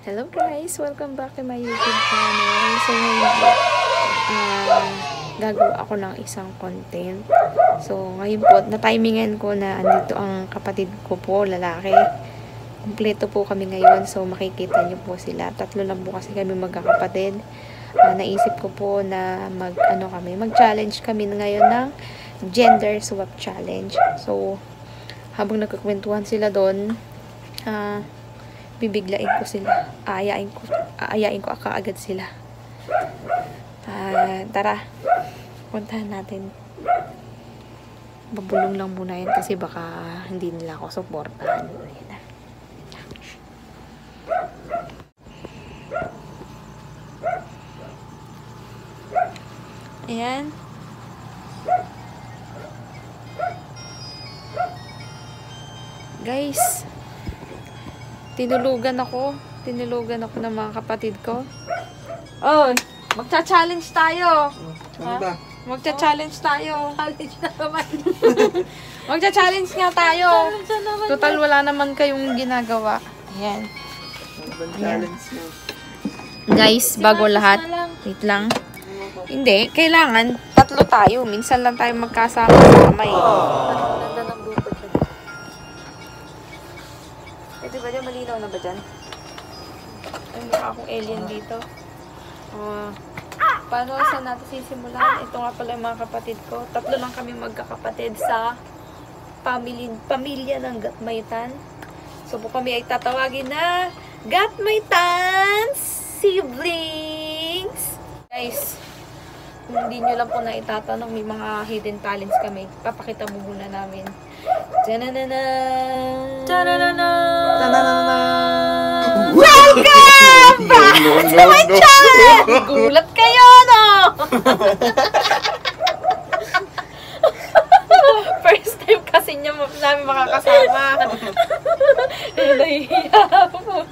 Hello guys! Welcome back to my YouTube channel. So ngayon, gagawa ako ng isang content. So ngayon po, na-timingan ko na andito ang kapatid ko po, lalaki. Kompleto po kami ngayon. So makikita niyo po sila. Tatlo lang po kasi kami magkakapatid. Naisip ko po na mag-challenge kami ngayon ng gender swap challenge. So habang nagkakwentuhan sila doon, bibiglain ko sila. Aayain ko kaagad sila. Tara. Puntahan natin. Babulong lang muna yan kasi baka hindi nila ako supportahan. Ayan. Guys, tinulugan ako ng mga kapatid ko. Oh, magcha-challenge tayo. Ano ba? Magcha-challenge tayo. Magcha-challenge nga tayo. Total wala naman kayong ginagawa. Ayan. Challenge mo. Guys, bago lahat, wait lang. Hindi, kailangan tatlo tayo. Minsan lang tayo magkasama-sama eh. Ganda ng grupo dyan. Pwede ba dyan? Malinaw na ba dyan? Ay, mukha akong alien dito. Paano saan natin sisimulan? Ito nga pala yung mga kapatid ko. Tatlo lang kami magkakapatid sa pamilya ng Gatmaytan. So po kami ay tatawagin na Gatmaytan siblings. Guys, hindi nyo lang po na itatanong, may mga hidden talents kami. Papakita mo muna namin. Tananana! Tananana! Tananana! Welcome back to my channel! Gulat kayo, no? First time kasi namin makakasama. Nahihiya po.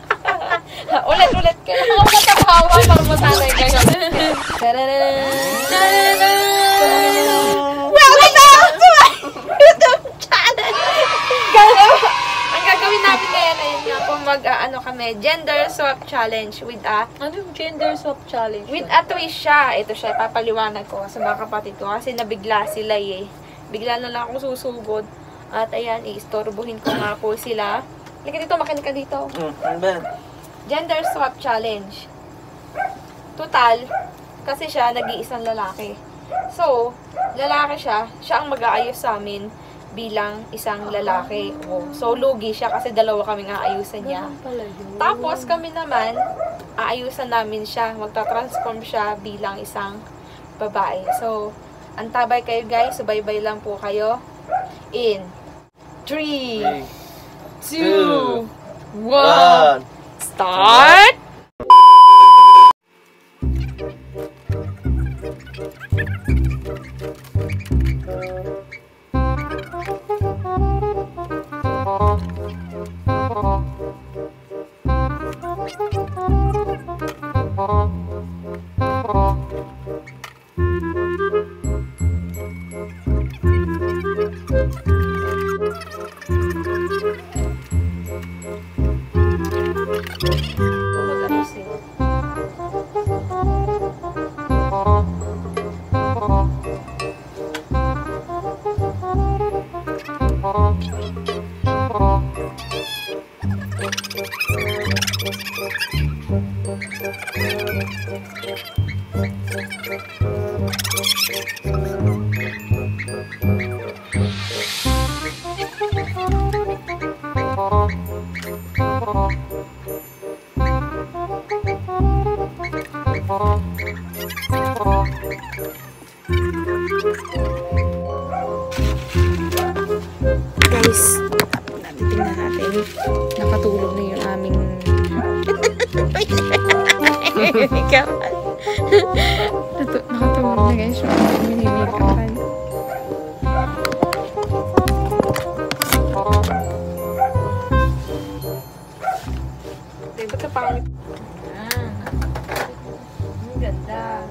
Ulit. Kailangan matapawa para masanay kayo. Welcome back to my YouTube channel! Ang gagawin namin ngayon ay kami, gender swap challenge with a... Ano yung gender swap challenge? With a twist siya. Ito siya, papaliwanag ko sa mga kapatid ko kasi nabigla sila eh. Bigla na lang ako susugod. At ayan, iistorbohin ko nga po sila. Halika dito, makinig ka dito. Ano ba? Gender swap challenge. Total, kasi siya nag-iisang lalaki. So, lalaki siya ang mag-aayos sa amin bilang isang lalaki. So, lugi siya kasi dalawa kaming aayusan niya. Tapos, kami naman, aayusan namin siya. Magta-transform siya bilang isang babae. So, antabay kayo guys. Subaybay lang po kayo. In 3, 2, 1, start! Guys, tingnan natin. Nakatulog na yung aming nakatulog na guys yung aming mini-makeupan. Ba't ka pangit? Ang ganda.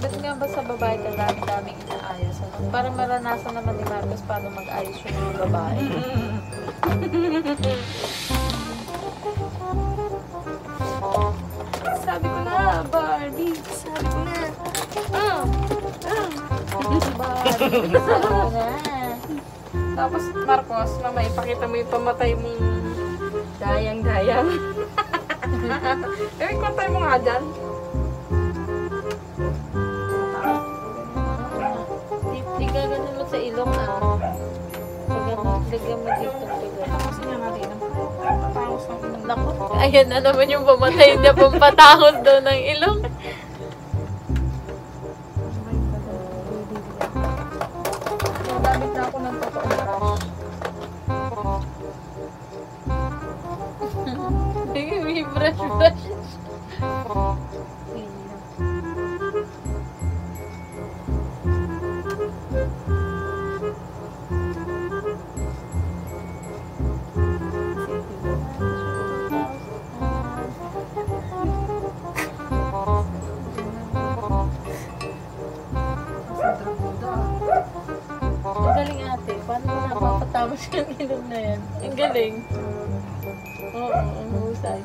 Ba't nga ba sa babae ka dami-daming inaayos? Ano? Para maranasan naman ni Marcos paano mag-ayos yung mga babae. Sabi ko na, Barbie. Sabi ko na. Barbie, sabi ko na. Tapos, Marcos, mama, ipakita mo yung pamatay mong dayang-dayang. Kwantay mo nga dyan. Di ka ganun mo sa ilong na. Lagyan mo dito. Kasi nga natin, patapos ng ilong. Naku, ayan na naman yung pamatay niya pampatahos daw ng ilong. Nagamit na ako ng totoo. May brush. Ang galing ate. Paano mo napapatapos yung ilong na yan? Ang galing. Oo, ang husay.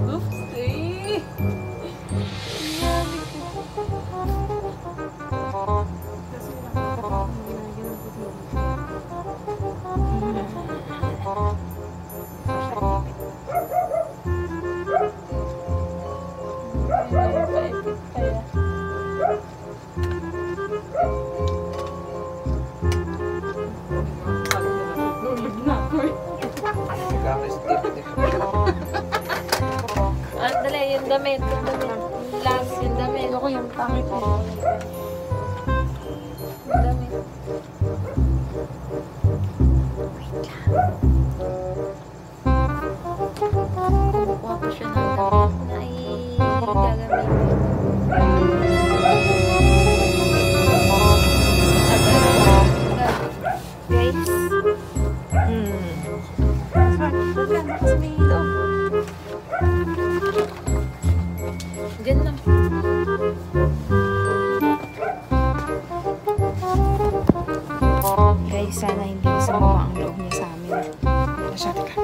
Oopsie! Dali, yung damit. Yung last, yung damit. Ako yung pangit eh. Yung damit. Kumukuha ko siya ng damit na i-gagamit. Guys. Saan? Kasi may ilo. Diyan lang. Guys, sana hindi sumama ang loob niya sa amin. Wala siya, teka.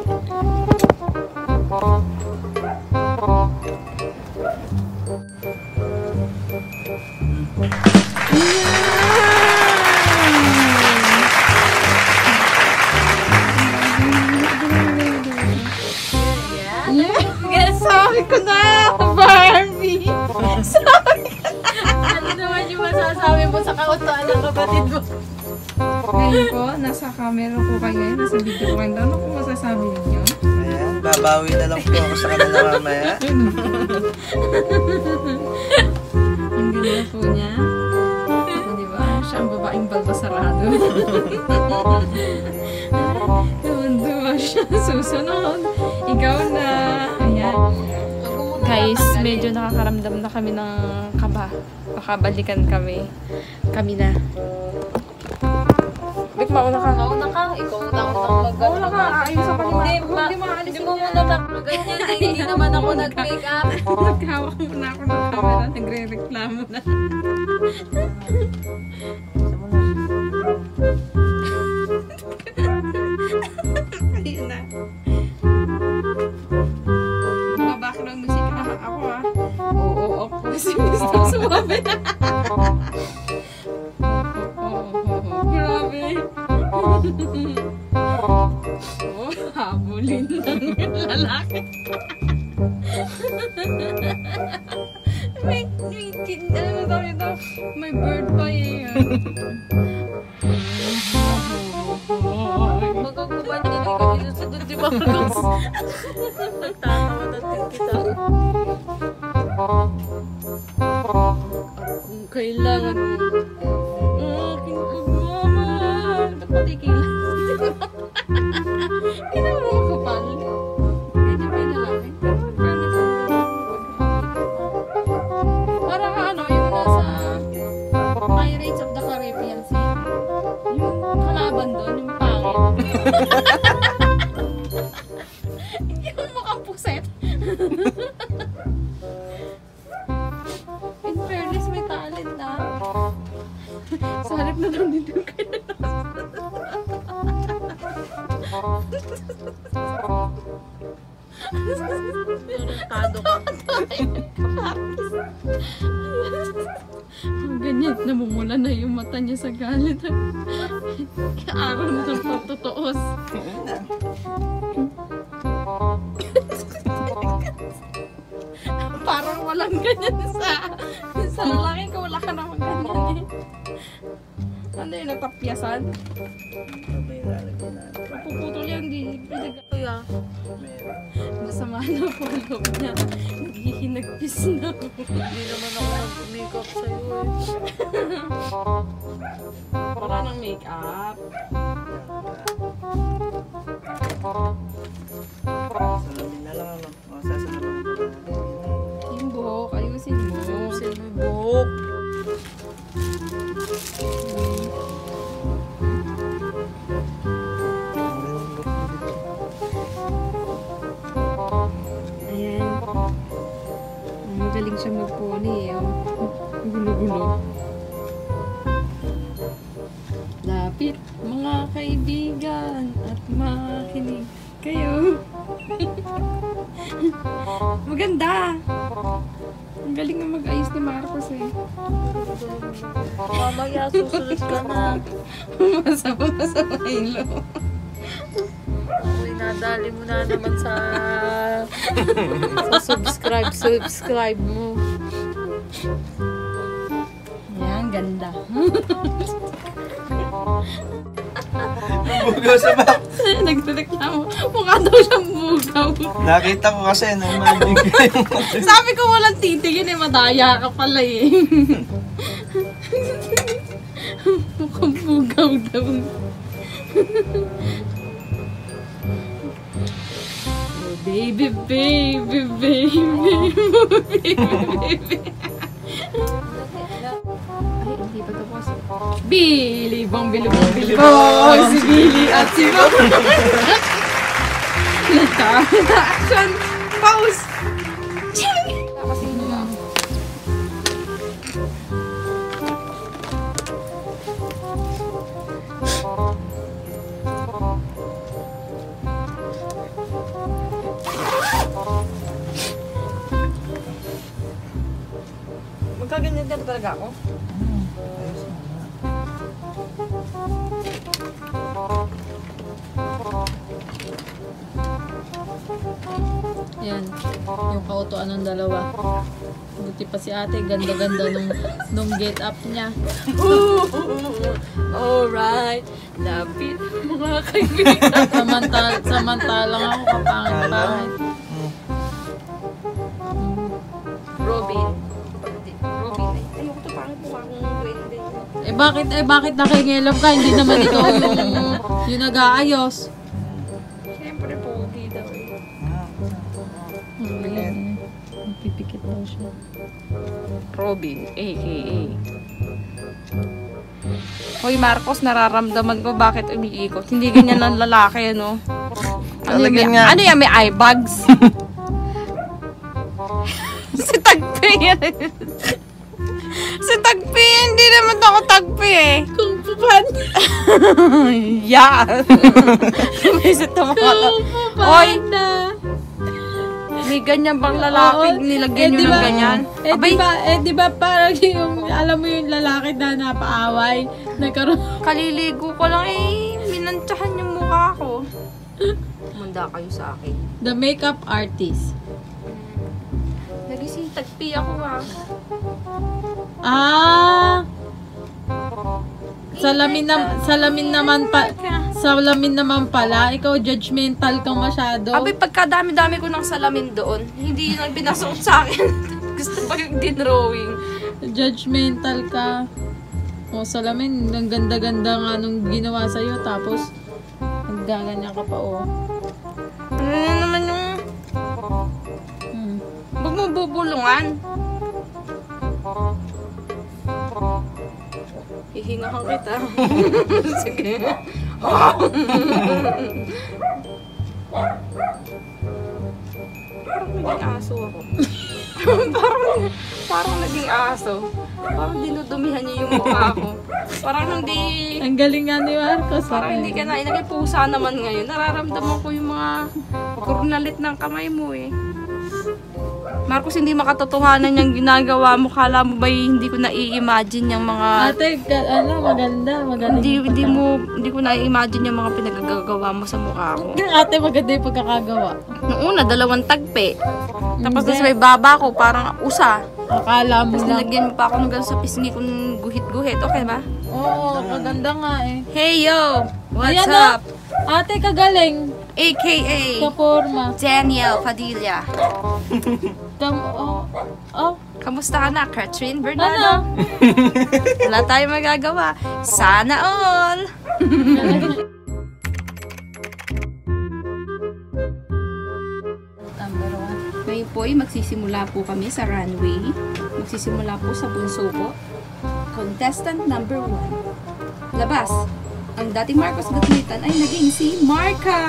Yes, sabi ko na, Barbie. Sabi ko na. Ano naman yung masasabi mo sa kautuan ng kapatid mo? Ngayon po, nasa camera po kayo ngayon, nasa video ko ngayon. Ano po masasabi niyo? Ayan, babawi na lang po ako sa kanila mamaya. Ang ganda po niya. O, diba? Siya ang babaeng balbasarado. Tuwan-tuwa siya. Susunod. Ikaw na. Ayan. Guys, medyo nakakaramdam na kami ng kaba. Baka balikan kami. Kami na. Bik, mauna ka. Mauna ka. Ikaw unang Mauna ka. Ayun sa panima. Hindi mo muna takbo ganyan. Hindi naman ako nag-make up. Naghawak muna ako ng camera. Nagre-reklamo na. Ayun na. Mga background music ako ah. Oo, ako. Kasi gusto sumabi na. Grabe. Oh, habulin ng lalaki. May ano tawag ito? May bird pa yan. Magkakubad na din kami dun sa dun, di ba? Nagtatawa natin kita. Kung kailangan mo, aking pagmamahal. Ba't patikilan? Kailangan mo makapal. Ganyan pa yung lalaki. Parang ano, yung nasa Pirates of the Caribbean scene. Yung kalaban doon, yung pangit. puset. In fairness, may talent na. Sa halip na lang dito kayo. Tarantado ka. Ganyan, namumula na yung mata niya sa galit. Araw na ng pagtutuos. Parang walang ganyan sa lalaki ko, wala ka naman ganyan eh. Ano yung natapyasan? May lalagyan natin. Puputol yan, di Kuya, Meron. masama na po ang loob niya. Naghihinagpis na. hindi naman ako nag-makeup sa'yo eh. Wala ng make-up. Salamin na lang ano. O, sasalamin ko na. Yung buhok, ayusin mo. Sino yung buhok? Meron look dito. Ayan. Magaling siya mag-pony eh. Oh. Gulo-gulo. Lapit mga kaibigan at makinig kayo. Maganda. Ang galing na mag-ayos ni Marcos eh. Mamaya, susunod ka na. Masama yung loob. Uy, nadali mo na naman sa subscribe mo. Ayan, ganda. Bugaw sa back. Nagreklamo. Mukha daw siyang bugaw. Nakita ko kasi nung mabigay mo. Sabi ko walang titingin eh, madaya ka pala eh. Mukhang bugaw daw. Oh, baby, baby, baby, baby. Ay, hindi pa tapos. Billy, bang Billy, bang Billy. Oh, si Billy at si Bang. Action! Pause! Kasi nila. Magkaganyan ka talaga ako? Yan, yung kautuan ng dalawa. Buti pa si ate, ganda-ganda nung get up niya. Alright, lapit mga kaibigan. Samantalang ako kapangit-pangit. Robin. Robin, ayoko to pangit mo akong Wednesday. Bakit nakingilap ka? Hindi naman ikaw yung nag-aayos. Siyempre, pogi daw eh. Pipikit daw siya. Robin, a.k.a. Hoy Marcos, nararamdaman ko bakit umiikot. Hindi ganyan ang lalaki, ano? Ano yan, may eye bags? Si Tagpi yan. Si Tagpi, hindi naman ako Tagpi eh. Kung pupan. Yeah. Lumisit na mga Oy, may ganyan bang lalaki nilagyan nyo ng ganyan? Di ba parang yung, alam mo yung lalaki na napaaway, nagkaroon. Kaliligo ko lang eh. Minantsahan yung mukha ko. Manda kayo sa akin. The makeup artist. Nagising Tagpi ako ah. Salamin naman pala. Ikaw judgmental kang masyado. Abay, pagkadami-dami ko ng salamin doon, hindi yun ang binasuot sa akin. Gusto pa yung dinrawing. Judgmental ka. O salamin, ang ganda-ganda nga nung ginawa sa'yo. Tapos, naggaganyan ka pa o. Ano naman yung... Huwag mo bubulungan. Hihingahan kita. Sige. naging aso ako. parang naging aso. Parang dinudumihan niya yung mukha ko. Parang hindi... Ang galing nga ni Marcos. Parang hindi ka na. Nakipusa naman ngayon. Nararamdaman ko yung mga kurnalit ng kamay mo eh. Marcos, hindi makatotohanan yung ginagawa mo. Kala mo ba hindi ko na-i-imagine yung mga... Ate, maganda. Hindi ko na-i-imagine yung mga pinagagawa mo sa mukha ko. Ate, maganda yung pagkakagawa. Noong una, 2 tagpe. Tapos sa may baba ko, parang usa. Akala mo Tapos lang. nilagyan mo pa ako ng gano'n sa pisngi kong guhit-guhit. Okay ba? Oo, maganda nga eh. Hey yo! What's Ayan up? na. Ate, kagaling. AKA Sa forma. Daniel Padilla. Kamusta ka na, Catherine Bernardo? Wala tayong magagawa. Sana all! Ngayon po ay magsisimula po kami sa runway. Magsisimula po sa bunso po. Contestant number 1. Labas. Ang dating Marcos Gatmitan ay naging si Marka!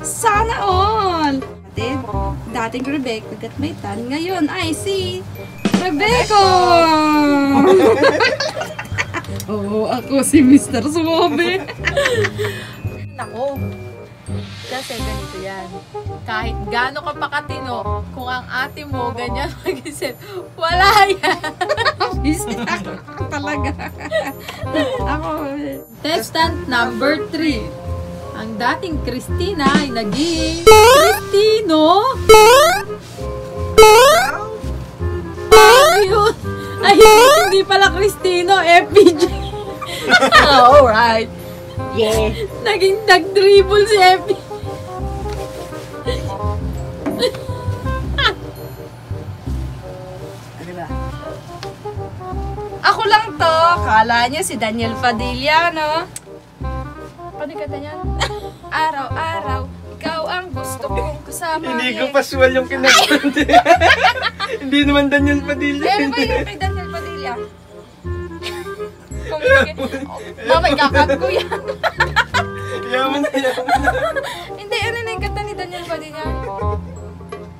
Sana all! Dating Rebecca Gatmitan, ngayon ay si Rebecca! Oo, ako si Mr. Suwabe. Nako. Kasi ganito yan. Kahit gaano ka pa katino, kung ang ate mo ganyan mag-isip, wala yan. Talaga. Ako. Contestant number 3. Ang dating Christina ay naging Cristino. Ayun. Ayun, hindi pala Cristino, FPG. Alright. Yeah. Naging nag-dribble si FPG. Ako lang to. Kala niya si Daniel Padilla, no? Paano kanta niyan? Araw-araw, ikaw ang gusto kong kasama. Hindi ko pasual yung kinakanta. Hindi naman Daniel Padilla. Pero ba yung kay Daniel Padilla? Mama, ikakat ko yan. Yaman na, yaman na. Hindi, ano na yung kanta ni Daniel Padilla?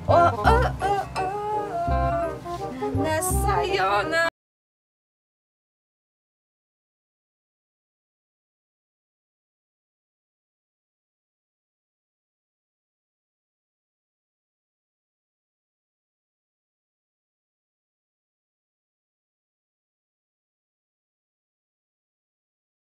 Oh, oh, oh, oh. Nasa'yo na